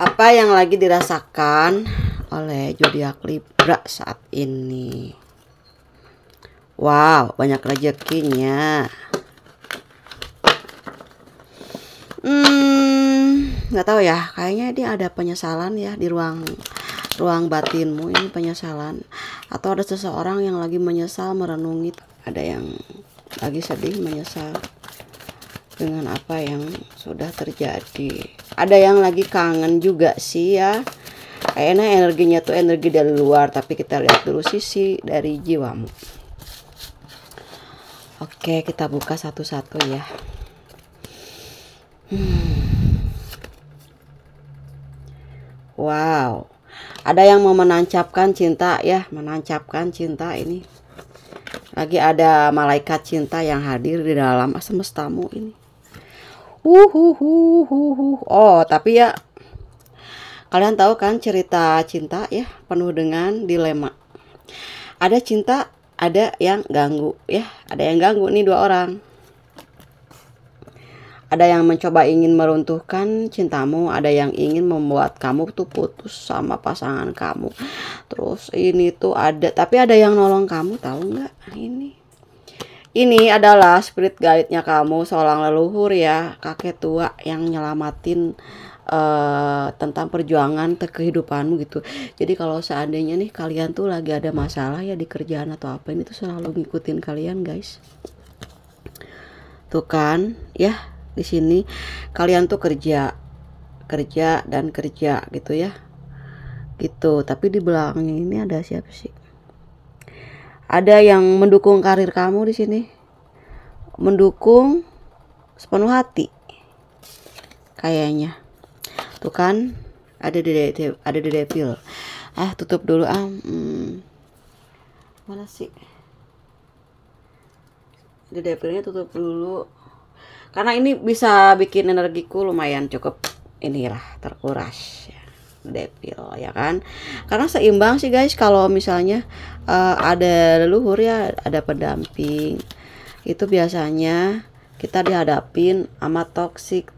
Apa yang lagi dirasakan oleh zodiak Libra saat ini? Wow, banyak rezekinya. Nggak tahu ya, kayaknya dia ada penyesalan ya di ruang batinmu ini, penyesalan, atau ada seseorang yang lagi menyesal merenungi, ada yang lagi sedih menyesal dengan apa yang sudah terjadi, ada yang lagi kangen juga sih ya. Kayaknya energinya tuh energi dari luar, tapi kita lihat dulu sisi dari jiwamu. Oke, kita buka satu-satu ya. Wow, ada yang mau menancapkan cinta ya, menancapkan cinta ini. Lagi ada malaikat cinta yang hadir di dalam semestamu ini. Oh, tapi ya kalian tahu kan cerita cinta ya, penuh dengan dilema. Ada cinta, ada yang ganggu ya, ada yang ganggu nih, dua orang. Ada yang mencoba ingin meruntuhkan cintamu, ada yang ingin membuat kamu tuh putus sama pasangan kamu. Terus ini tuh ada, tapi ada yang nolong kamu, tahu nggak? Ini adalah spirit guide-nya kamu, seorang leluhur ya, kakek tua yang nyelamatin tentang perjuangan kehidupanmu gitu. Jadi kalau seandainya nih kalian tuh lagi ada masalah ya di kerjaan atau apa, ini tuh selalu ngikutin kalian guys. Tuh kan ya, di sini kalian tuh kerja dan kerja gitu ya, gitu. Tapi di belakangnya ini ada siapa sih? Ada yang mendukung karir kamu di sini, mendukung sepenuh hati kayaknya. Tuh kan, ada di devil. Tutup dulu mana sih? Di devilnya tutup dulu. Karena ini bisa bikin energiku lumayan cukup inilah terkuras ya. Devil ya kan. Karena seimbang sih guys, kalau misalnya ada leluhur ya, ada pendamping. Itu biasanya kita dihadapin sama toxic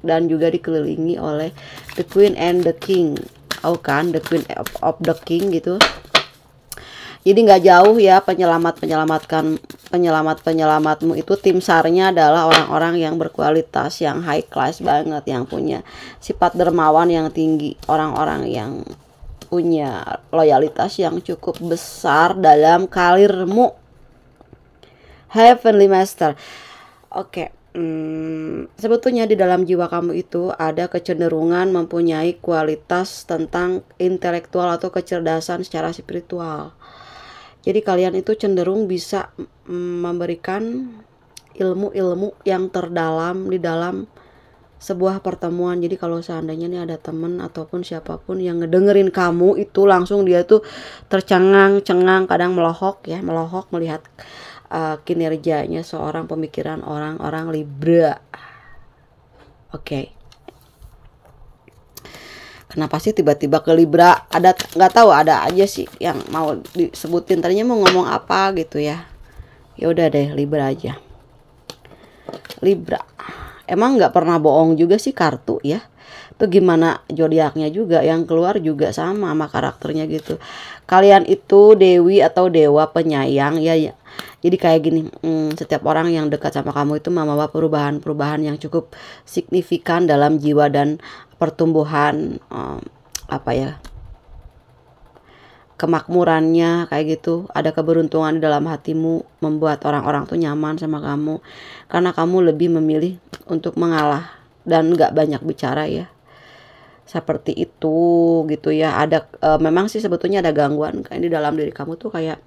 dan juga dikelilingi oleh the queen and the king. Kan, the queen of the king gitu. Jadi nggak jauh ya, penyelamatmu itu tim SAR-nya adalah orang-orang yang berkualitas, yang high class banget, yang punya sifat dermawan yang tinggi, orang-orang yang punya loyalitas yang cukup besar dalam karirmu. Heavenly Master. Oke, sebetulnya di dalam jiwa kamu itu ada kecenderungan mempunyai kualitas tentang intelektual atau kecerdasan secara spiritual. Jadi kalian itu cenderung bisa memberikan ilmu-ilmu yang terdalam di dalam sebuah pertemuan. Jadi kalau seandainya nih ada temen ataupun siapapun yang ngedengerin kamu, itu langsung dia tuh tercengang-cengang, kadang melohok melihat kinerjanya seorang pemikiran orang-orang Libra. Oke. Kenapa sih tiba-tiba ke Libra? Ada, nggak tahu, ada aja sih yang mau disebutin. Tadinya mau ngomong apa gitu ya. Ya udah deh, Libra aja. Libra. Emang nggak pernah bohong juga sih kartu ya. Tuh gimana zodiaknya juga, yang keluar juga sama karakternya gitu. Kalian itu dewi atau dewa penyayang ya. Jadi kayak gini, setiap orang yang dekat sama kamu itu membawa perubahan-perubahan yang cukup signifikan dalam jiwa dan pertumbuhan kemakmurannya kayak gitu. Ada keberuntungan di dalam hatimu, membuat orang-orang tuh nyaman sama kamu karena kamu lebih memilih untuk mengalah dan gak banyak bicara ya. Seperti itu gitu ya. Ada memang sih sebetulnya ada gangguan kayak di dalam diri kamu tuh, kayak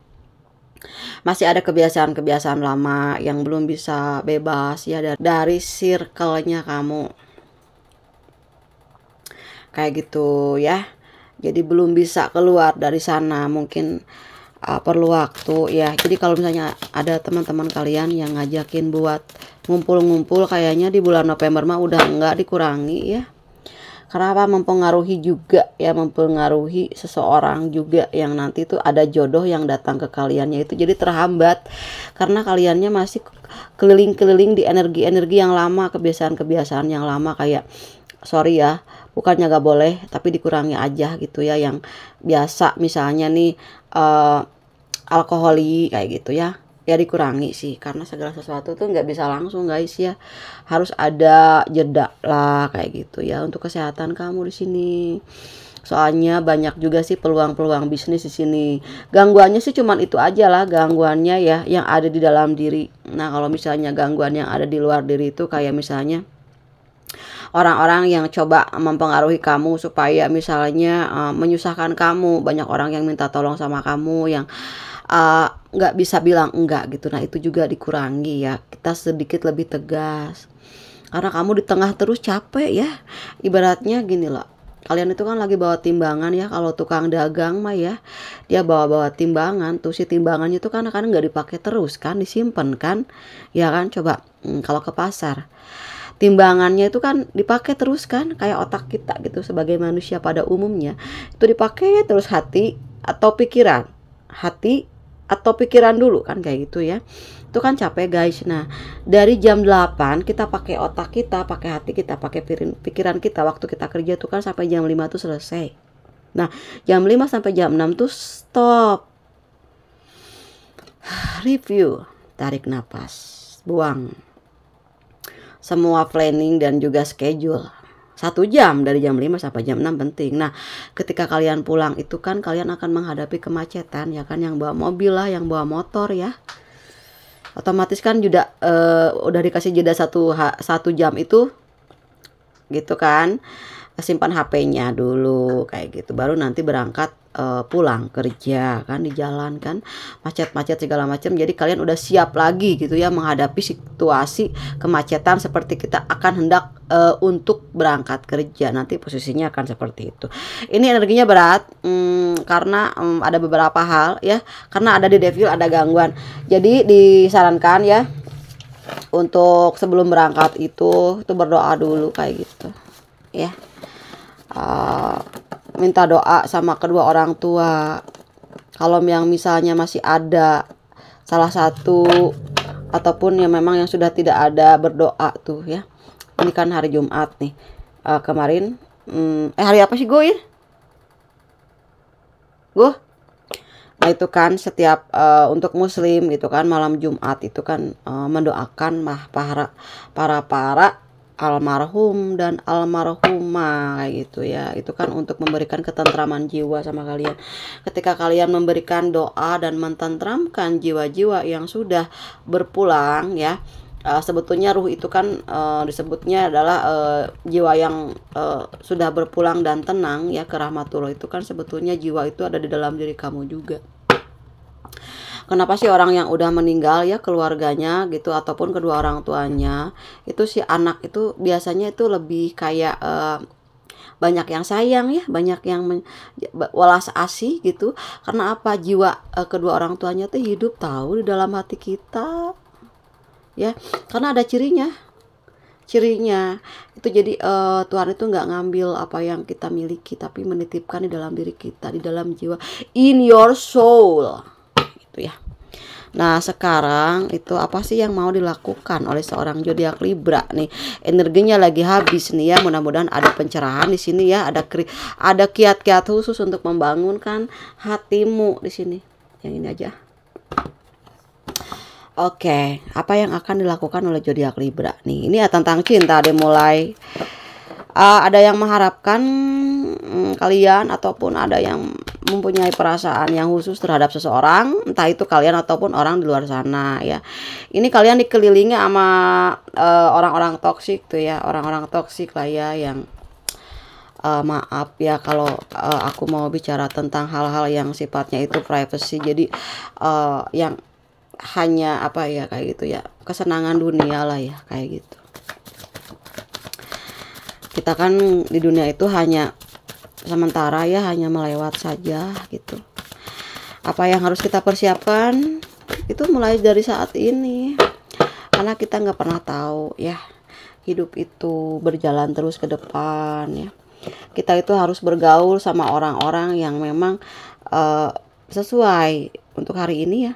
masih ada kebiasaan-kebiasaan lama yang belum bisa bebas ya dari circle-nya kamu. Kayak gitu ya. Jadi belum bisa keluar dari sana, mungkin perlu waktu ya. Jadi kalau misalnya ada teman-teman kalian yang ngajakin buat ngumpul-ngumpul, kayaknya di bulan November mah udah enggak, dikurangi ya. Karena apa? Mempengaruhi juga ya, mempengaruhi seseorang juga yang nanti tuh ada jodoh yang datang ke kaliannya itu jadi terhambat karena kaliannya masih keliling-keliling di energi-energi yang lama, kebiasaan-kebiasaan yang lama, kayak sorry ya, bukannya gak boleh, tapi dikurangi aja gitu ya. Yang biasa misalnya nih alkoholi kayak gitu ya, ya dikurangi sih, karena segala sesuatu tuh nggak bisa langsung guys ya, harus ada jeda lah kayak gitu ya untuk kesehatan kamu di sini. Soalnya banyak juga sih peluang-peluang bisnis di sini. Gangguannya sih cuman itu aja lah, gangguannya ya yang ada di dalam diri. Nah, kalau misalnya gangguan yang ada di luar diri itu kayak misalnya orang-orang yang coba mempengaruhi kamu supaya misalnya menyusahkan kamu, banyak orang yang minta tolong sama kamu yang nggak bisa bilang enggak gitu. Nah, itu juga dikurangi ya, kita sedikit lebih tegas karena kamu di tengah terus capek ya. Ibaratnya gini loh, kalian itu kan lagi bawa timbangan ya. Kalau tukang dagang mah ya, dia bawa-bawa timbangan tuh, si timbangannya itu kan nggak dipakai terus kan, disimpan kan ya kan. Coba kalau ke pasar, timbangannya itu kan dipakai terus kan, kayak otak kita gitu sebagai manusia pada umumnya, itu dipakai terus hati atau pikiran, hati atau pikiran dulu kan kayak gitu ya. Itu kan capek guys. Nah, dari jam 8 kita pakai otak kita, pakai hati kita, pakai pikiran kita waktu kita kerja tuh kan sampai jam 5 tuh selesai. Nah, jam 5 sampai jam 6 tuh stop. Review, tarik napas, buang semua planning dan juga schedule. 1 jam dari jam 5 sampai jam 6 penting. Nah, ketika kalian pulang itu kan kalian akan menghadapi kemacetan ya kan, yang bawa mobil lah, yang bawa motor ya. Otomatis kan juga udah dikasih jeda 1 jam itu gitu kan. Simpan HP-nya dulu kayak gitu, baru nanti berangkat pulang kerja kan, di jalan kan macet-macet segala macam. Jadi kalian udah siap lagi gitu ya menghadapi situasi kemacetan seperti kita akan hendak untuk berangkat kerja. Nanti posisinya akan seperti itu. Ini energinya berat karena ada beberapa hal ya, karena ada di devil, ada gangguan. Jadi disarankan ya untuk sebelum berangkat itu berdoa dulu kayak gitu ya. Minta doa sama kedua orang tua. Kalau yang misalnya masih ada salah satu ataupun yang memang yang sudah tidak ada, berdoa tuh ya. Ini kan hari Jumat nih. Kemarin hari apa sih gue ya? Gue? Nah, itu kan setiap untuk muslim gitu kan, malam Jumat itu kan mendoakan para almarhum dan almarhumah kayak gitu ya. Itu kan untuk memberikan ketentraman jiwa sama kalian. Ketika kalian memberikan doa dan mententramkan jiwa-jiwa yang sudah berpulang ya, sebetulnya ruh itu kan disebutnya adalah jiwa yang sudah berpulang dan tenang ya ke rahmatullah. Itu kan sebetulnya jiwa itu ada di dalam diri kamu juga. Kenapa sih orang yang udah meninggal ya, keluarganya gitu ataupun kedua orang tuanya, itu si anak itu biasanya itu lebih kayak banyak yang sayang ya, banyak yang welas asih gitu. Karena apa? Jiwa kedua orang tuanya tuh hidup tahu di dalam hati kita ya, karena ada cirinya itu. Jadi Tuhan itu nggak ngambil apa yang kita miliki, tapi menitipkan di dalam diri kita, di dalam jiwa, in your soul gitu ya. Nah, sekarang itu apa sih yang mau dilakukan oleh seorang zodiak Libra nih? Energinya lagi habis nih ya. Mudah-mudahan ada pencerahan di sini ya. Ada kiat-kiat khusus untuk membangunkan hatimu di sini. Yang ini aja. Oke, apa yang akan dilakukan oleh zodiak Libra nih? Ini ya tentang cinta dimulai. Ada yang mengharapkan kalian ataupun ada yang mempunyai perasaan yang khusus terhadap seseorang, entah itu kalian ataupun orang di luar sana ya. Ini kalian dikelilingi sama orang-orang toksik tuh ya, orang-orang toksik lah ya, yang maaf ya kalau aku mau bicara tentang hal-hal yang sifatnya itu privacy. Jadi yang hanya apa ya kayak gitu ya, kesenangan dunia lah ya kayak gitu. Kita kan di dunia itu hanya sementara ya, hanya melewat saja gitu. Apa yang harus kita persiapkan itu mulai dari saat ini, karena kita nggak pernah tahu ya, hidup itu berjalan terus ke depan ya. Kita itu harus bergaul sama orang-orang yang memang sesuai untuk hari ini ya.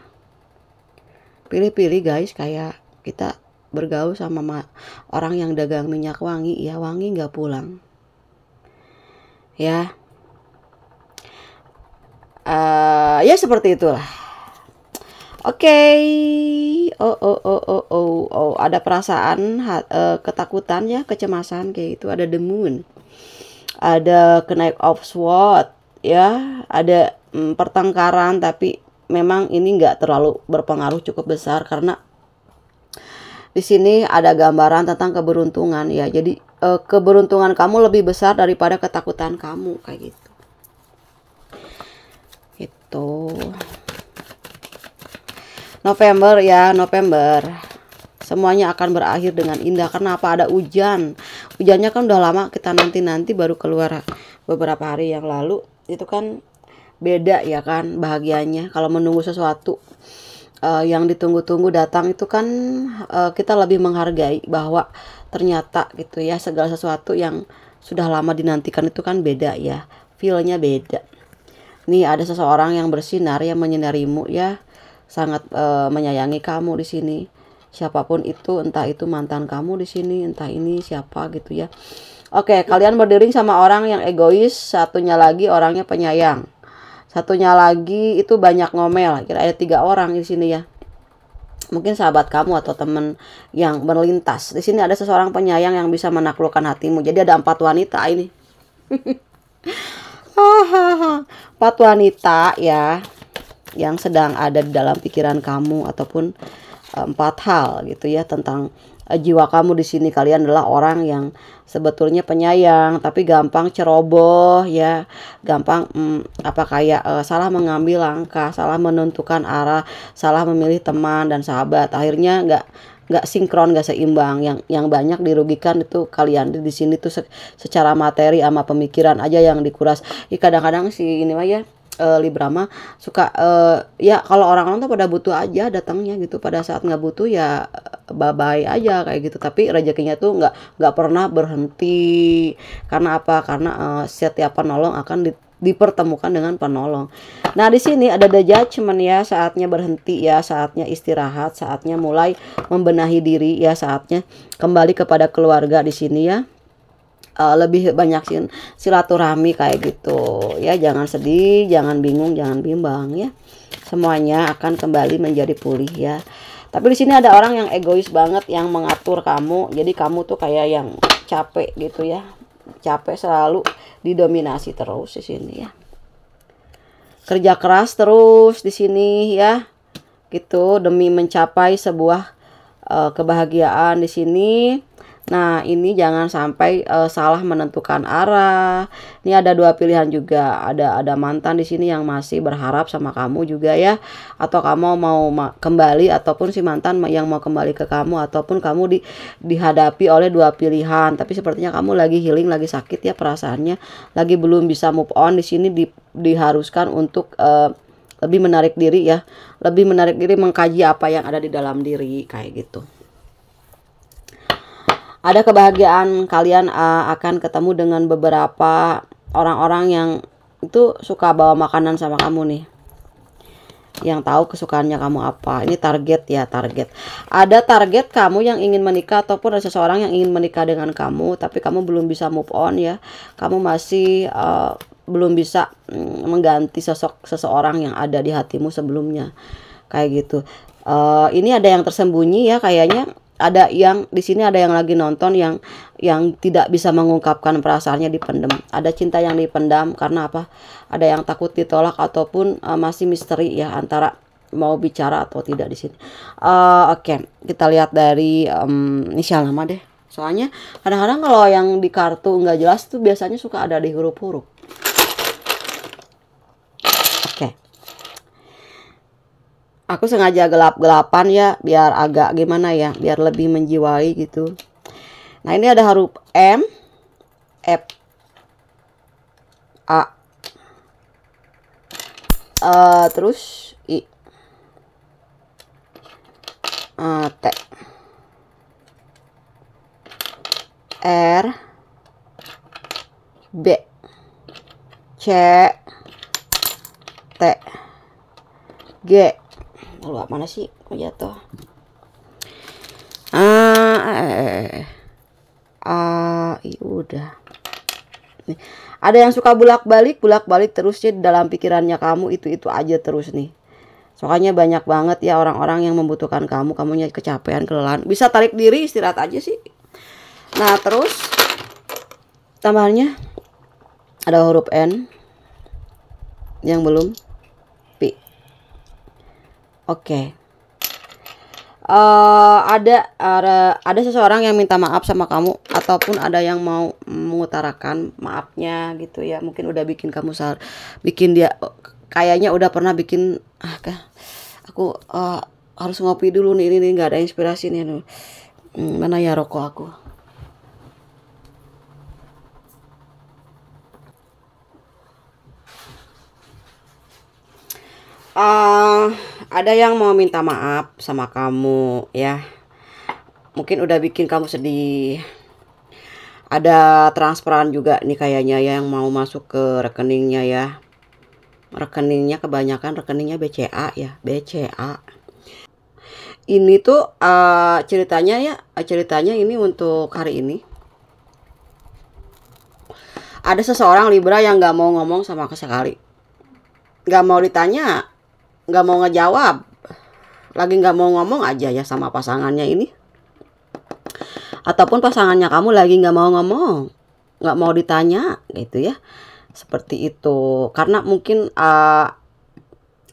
Pilih-pilih guys, kayak kita bergaul sama orang yang dagang minyak wangi, ya wangi nggak pulang. Ya, ya seperti itulah. Oke. Ada perasaan ketakutan ya, kecemasan kayak gitu. Ada the moon. Ada Knight of Swords ya, ada pertengkaran, tapi memang ini nggak terlalu berpengaruh cukup besar karena di sini ada gambaran tentang keberuntungan ya. Jadi keberuntungan kamu lebih besar daripada ketakutan kamu kayak gitu. Itu November ya, November. Semuanya akan berakhir dengan indah. Karena apa? Ada hujan. Hujannya kan udah lama kita nanti baru keluar beberapa hari yang lalu. Itu kan beda ya kan bahagianya. Kalau menunggu sesuatu yang ditunggu-tunggu datang itu kan kita lebih menghargai bahwa ternyata gitu ya, segala sesuatu yang sudah lama dinantikan itu kan beda ya. Feel-nya beda. Nih ada seseorang yang bersinar yang menyinarimu ya. Sangat menyayangi kamu di sini. Siapapun itu, entah itu mantan kamu di sini, entah ini siapa gitu ya. Oke, kalian berdiri sama orang yang egois, satunya lagi orangnya penyayang. Satunya lagi itu banyak ngomel. Kira ada 3 orang di sini ya. Mungkin sahabat kamu atau teman yang berlintas. Di sini ada seseorang penyayang yang bisa menaklukkan hatimu. Jadi ada 4 wanita ini. 4 wanita ya yang sedang ada di dalam pikiran kamu, ataupun 4 hal gitu ya tentang jiwa kamu di sini. Kalian adalah orang yang sebetulnya penyayang tapi gampang ceroboh ya, gampang kayak salah mengambil langkah, salah menentukan arah, salah memilih teman dan sahabat. Akhirnya nggak sinkron, nggak seimbang. Yang banyak dirugikan itu kalian di sini tuh secara materi sama pemikiran aja yang dikuras. Kadang-kadang si ini mah ya, Libra mah suka ya kalau orang-orang tuh pada butuh aja datangnya gitu, pada saat nggak butuh ya bye-bye aja kayak gitu. Tapi rezekinya tuh nggak pernah berhenti. Karena apa? Karena setiap penolong akan dipertemukan dengan penolong. Nah di sini ada the judgment ya, saatnya berhenti ya, saatnya istirahat, saatnya mulai membenahi diri ya, saatnya kembali kepada keluarga di sini ya. Lebih banyak silaturahmi kayak gitu ya. Jangan sedih, jangan bingung, jangan bimbang ya. Semuanya akan kembali menjadi pulih ya. Tapi di sini ada orang yang egois banget yang mengatur kamu. Jadi kamu tuh kayak yang capek gitu ya. Capek selalu didominasi terus di sini ya. Kerja keras terus di sini ya. Gitu demi mencapai sebuah kebahagiaan di sini. Nah ini jangan sampai salah menentukan arah. Ini ada 2 pilihan juga. Ada mantan di sini yang masih berharap sama kamu juga ya. Atau kamu mau kembali, ataupun si mantan yang mau kembali ke kamu, ataupun kamu dihadapi oleh 2 pilihan. Tapi sepertinya kamu lagi healing, lagi sakit ya perasaannya, lagi belum bisa move on. Di sini diharuskan untuk lebih menarik diri ya, lebih menarik diri, mengkaji apa yang ada di dalam diri kayak gitu. Ada kebahagiaan, kalian akan ketemu dengan beberapa orang-orang yang itu suka bawa makanan sama kamu nih, yang tahu kesukaannya kamu apa. Ini target ya, target. Ada target kamu yang ingin menikah, ataupun ada seseorang yang ingin menikah dengan kamu, tapi kamu belum bisa move on ya. Kamu masih belum bisa mengganti sosok seseorang yang ada di hatimu sebelumnya kayak gitu. Ini ada yang tersembunyi ya kayaknya. Ada yang di sini, ada yang lagi nonton yang tidak bisa mengungkapkan perasaannya, dipendam. Ada cinta yang dipendam karena apa? Ada yang takut ditolak, ataupun masih misteri ya antara mau bicara atau tidak di sini. Oke, kita lihat dari inisial nama deh. Soalnya kadang-kadang kalau yang di kartu nggak jelas tuh biasanya suka ada di huruf-huruf. Oke. Aku sengaja gelap-gelapan ya, biar agak gimana ya, biar lebih menjiwai gitu. Nah ini ada huruf M, F, A, terus I, T, R, B, C, T, G. Lupa mana sih, kok jatuh. udah. Nih, ada yang suka bolak-balik terus ya dalam pikirannya kamu itu aja terus nih. Soalnya banyak banget ya orang-orang yang membutuhkan kamu, kamunya kecapean, kelelahan. Bisa tarik diri, istirahat aja sih. Nah, terus tambahannya ada huruf N yang belum P. Oke. Ada seseorang yang minta maaf sama kamu, ataupun ada yang mau mengutarakan maafnya gitu ya. Mungkin udah bikin kamu bikin dia kayaknya udah pernah bikin aku harus ngopi dulu nih, ini nggak ada inspirasi nih. Mana ya rokok aku? Ada yang mau minta maaf sama kamu ya. Mungkin udah bikin kamu sedih. Ada transferan juga nih kayaknya ya, yang mau masuk ke rekeningnya ya. Rekeningnya kebanyakan rekeningnya BCA ya, BCA. Ini tuh ceritanya ini untuk hari ini. Ada seseorang Libra yang nggak mau ngomong sama sekali, nggak mau ditanya, nggak mau ngejawab, lagi nggak mau ngomong aja ya sama pasangannya ini. Ataupun pasangannya kamu lagi nggak mau ngomong, nggak mau ditanya gitu ya. Seperti itu. Karena mungkin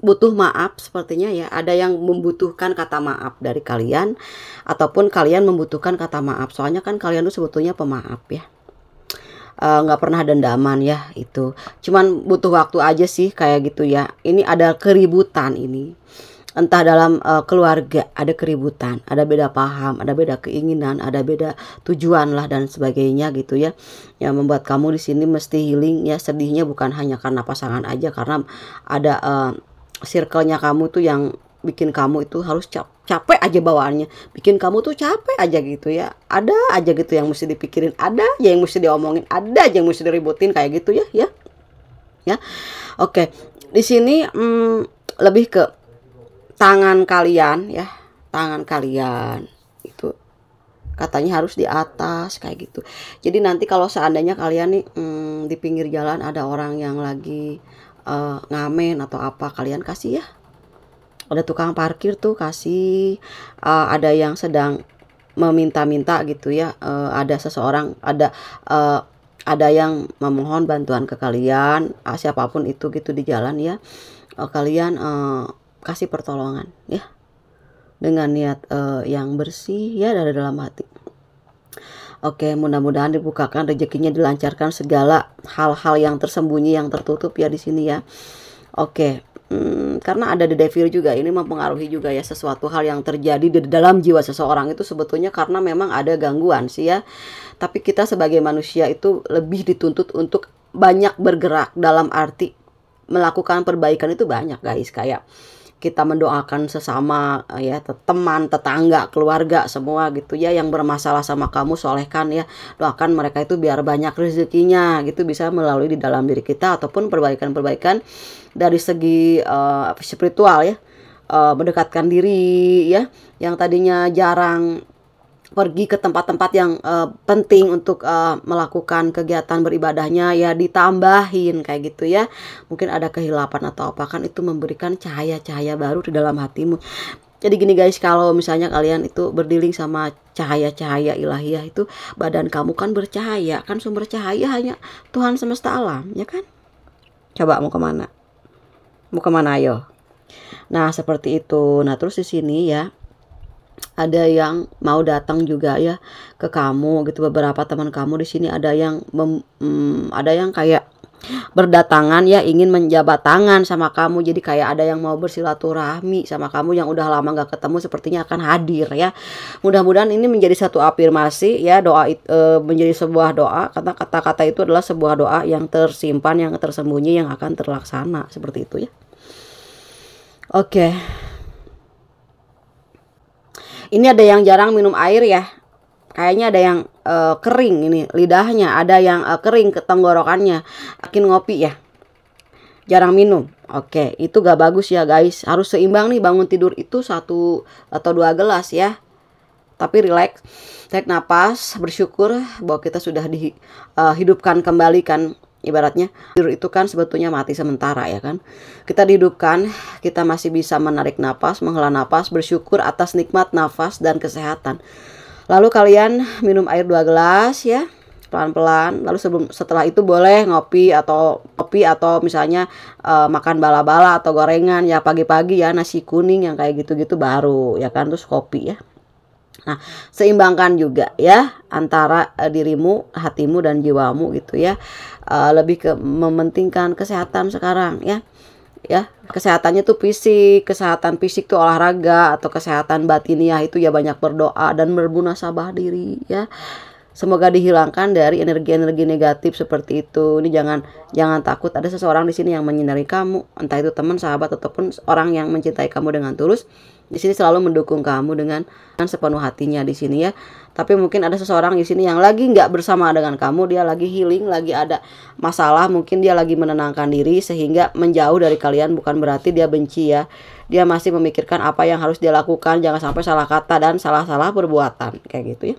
butuh maaf sepertinya ya. Ada yang membutuhkan kata maaf dari kalian, ataupun kalian membutuhkan kata maaf. Soalnya kan kalian tuh sebetulnya pemaaf ya. Nggak pernah dendaman ya itu. Cuman butuh waktu aja sih kayak gitu ya. Ini ada keributan ini. Entah dalam keluarga ada keributan, ada beda paham, ada beda keinginan, ada beda tujuan lah dan sebagainya gitu ya. Yang membuat kamu di sini mesti healing ya. Sedihnya bukan hanya karena pasangan aja, karena ada circle-nya kamu tuh yang bikin kamu itu harus capek aja bawaannya, bikin kamu tuh capek aja gitu ya. Ada aja gitu yang mesti dipikirin, ada aja yang mesti diomongin, ada aja yang mesti diributin kayak gitu ya. Oke, di sini lebih ke tangan kalian ya, tangan kalian itu katanya harus di atas kayak gitu. Jadi nanti kalau seandainya kalian nih di pinggir jalan ada orang yang lagi ngamen atau apa, kalian kasih ya. Ada tukang parkir tuh kasih, ada yang sedang meminta-minta gitu ya, ada seseorang, ada yang memohon bantuan ke kalian, siapapun itu gitu di jalan ya, kalian kasih pertolongan ya dengan niat yang bersih ya dari dalam hati. Oke, mudah-mudahan dibukakan rezekinya, dilancarkan segala hal-hal yang tersembunyi, yang tertutup ya di sini ya. Oke, karena ada the devil juga, ini mempengaruhi juga ya sesuatu hal yang terjadi di dalam jiwa seseorang itu sebetulnya karena memang ada gangguan sih ya. Tapi kita sebagai manusia itu lebih dituntut untuk banyak bergerak, dalam arti melakukan perbaikan itu banyak guys, kayak kita mendoakan sesama ya, teman, tetangga, keluarga semua gitu ya, yang bermasalah sama kamu solehkan ya, doakan mereka itu biar banyak rezekinya gitu, bisa melalui di dalam diri kita, ataupun perbaikan-perbaikan dari segi spiritual ya, mendekatkan diri ya, yang tadinya jarang pergi ke tempat-tempat yang penting untuk melakukan kegiatan beribadahnya ya, ditambahin kayak gitu ya. Mungkin ada kehilapan atau apa, kan itu memberikan cahaya-cahaya baru di dalam hatimu. Jadi gini guys, kalau misalnya kalian itu berdiling sama cahaya-cahaya ilahiyah, itu badan kamu kan bercahaya, kan sumber cahaya hanya Tuhan semesta alam ya kan. Coba mau kemana? Mau kemana ayo? Nah seperti itu. Nah terus di sini ya, ada yang mau datang juga ya ke kamu gitu. Beberapa teman kamu di sini ada yang kayak berdatangan ya, ingin menjabat tangan sama kamu. Jadi kayak ada yang mau bersilaturahmi sama kamu yang udah lama gak ketemu, sepertinya akan hadir ya. Mudah-mudahan ini menjadi satu afirmasi ya, doa menjadi sebuah doa, karena kata-kata itu adalah sebuah doa yang tersimpan, yang tersembunyi, yang akan terlaksana seperti itu ya. Oke. Ini ada yang jarang minum air ya. Kayaknya ada yang kering ini lidahnya, ada yang kering ke tenggorokannya. Makin ngopi ya. Jarang minum. Oke, itu gak bagus ya guys. Harus seimbang nih, bangun tidur itu 1 atau 2 gelas ya. tapi relax, tarik napas, bersyukur bahwa kita sudah dihidupkan kembali kan. Ibaratnya tidur itu kan sebetulnya mati sementara ya kan. Kita dihidupkan, kita masih bisa menarik napas, menghela napas, bersyukur atas nikmat nafas dan kesehatan. Lalu kalian minum air 2 gelas ya, pelan-pelan. Lalu setelah itu boleh ngopi atau misalnya makan bala-bala atau gorengan ya pagi-pagi ya, nasi kuning yang kayak gitu-gitu baru ya kan, terus kopi ya. Nah, seimbangkan juga ya antara dirimu, hatimu dan jiwamu gitu ya. Lebih ke mementingkan kesehatan sekarang ya. Ya, kesehatannya tuh fisik, kesehatan fisik tuh olahraga, atau kesehatan batiniah itu ya banyak berdoa dan bermunasabah diri ya. Semoga dihilangkan dari energi-energi negatif seperti itu. Ini jangan takut, ada seseorang di sini yang menyinari kamu, entah itu teman, sahabat ataupun orang yang mencintai kamu dengan tulus. Di sini selalu mendukung kamu dengan sepenuh hatinya di sini ya. Tapi mungkin ada seseorang di sini yang lagi nggak bersama dengan kamu, dia lagi healing, lagi ada masalah, mungkin dia lagi menenangkan diri sehingga menjauh dari kalian. Bukan berarti dia benci ya. Dia masih memikirkan apa yang harus dia lakukan, jangan sampai salah kata dan salah-salah perbuatan kayak gitu ya.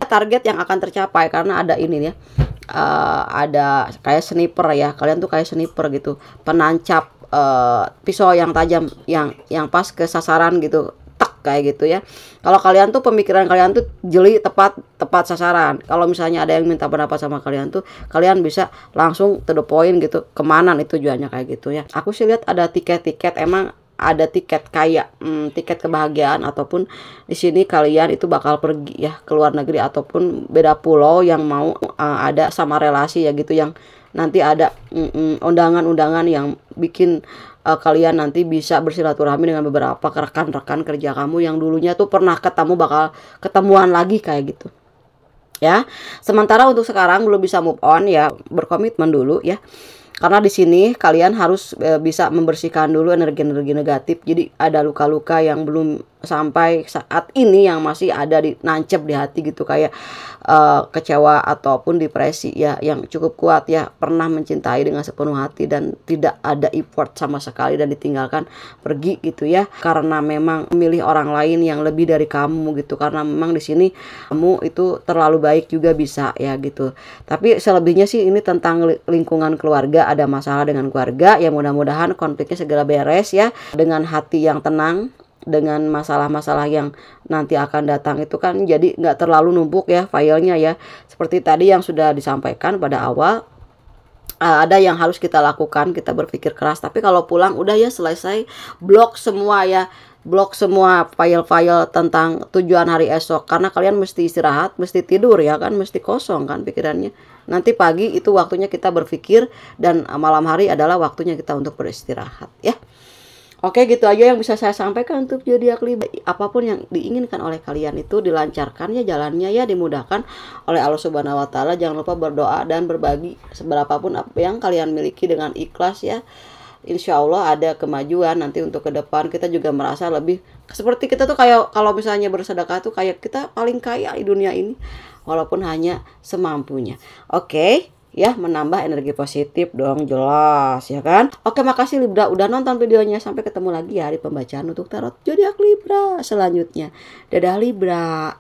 Target yang akan tercapai karena ada ini ya, ada kayak sniper ya, kalian tuh kayak sniper gitu, penancap pisau yang tajam yang pas ke sasaran gitu, tak kayak gitu ya. Kalau kalian tuh pemikiran kalian tuh jeli, tepat sasaran. Kalau misalnya ada yang minta pendapat sama kalian tuh, kalian bisa langsung to the point gitu, kemana nih tujuannya kayak gitu ya. Aku sih lihat ada tiket-tiket, emang ada tiket kayak tiket kebahagiaan, ataupun di sini kalian itu bakal pergi ya ke luar negeri ataupun beda pulau yang mau ada sama relasi ya gitu, yang nanti ada undangan-undangan yang bikin kalian nanti bisa bersilaturahmi dengan beberapa rekan-rekan kerja kamu yang dulunya tuh pernah ketemu, bakal ketemuan lagi kayak gitu ya. Sementara untuk sekarang belum bisa move on ya, berkomitmen dulu ya. Karena di sini kalian harus bisa membersihkan dulu energi-energi negatif. Jadi ada luka-luka yang belum sampai saat ini yang masih ada nancep di hati gitu, kayak kecewa ataupun depresi ya, yang cukup kuat ya, pernah mencintai dengan sepenuh hati dan tidak ada effort sama sekali dan ditinggalkan pergi gitu ya, karena memang memilih orang lain yang lebih dari kamu gitu, karena memang di sini kamu itu terlalu baik juga bisa ya gitu. Tapi selebihnya sih ini tentang lingkungan keluarga, ada masalah dengan keluarga ya, mudah-mudahan konfliknya segera beres ya, dengan hati yang tenang, dengan masalah-masalah yang nanti akan datang itu kan jadi nggak terlalu numpuk ya filenya ya. Seperti tadi yang sudah disampaikan pada awal, ada yang harus kita lakukan, kita berpikir keras, tapi kalau pulang udah ya selesai, blok semua ya, blok semua file-file tentang tujuan hari esok, karena kalian mesti istirahat, mesti tidur ya kan, mesti kosong kan pikirannya. Nanti pagi itu waktunya kita berpikir, dan malam hari adalah waktunya kita untuk beristirahat ya. Oke, gitu aja yang bisa saya sampaikan untuk zodiak Libra. Apapun yang diinginkan oleh kalian itu dilancarkan ya jalannya ya, dimudahkan oleh Allah Subhanahu wa taala. Jangan lupa berdoa dan berbagi seberapapun apa yang kalian miliki dengan ikhlas ya. Insya Allah ada kemajuan nanti untuk ke depan. Kita juga merasa lebih seperti kita tuh kayak kalau misalnya bersedekah tuh kayak kita paling kaya di dunia ini, walaupun hanya semampunya. Oke. Ya, menambah energi positif dong, jelas ya kan. Oke, makasih Libra udah nonton videonya. Sampai ketemu lagi ya di pembacaan untuk tarot zodiak Libra selanjutnya. Dadah Libra.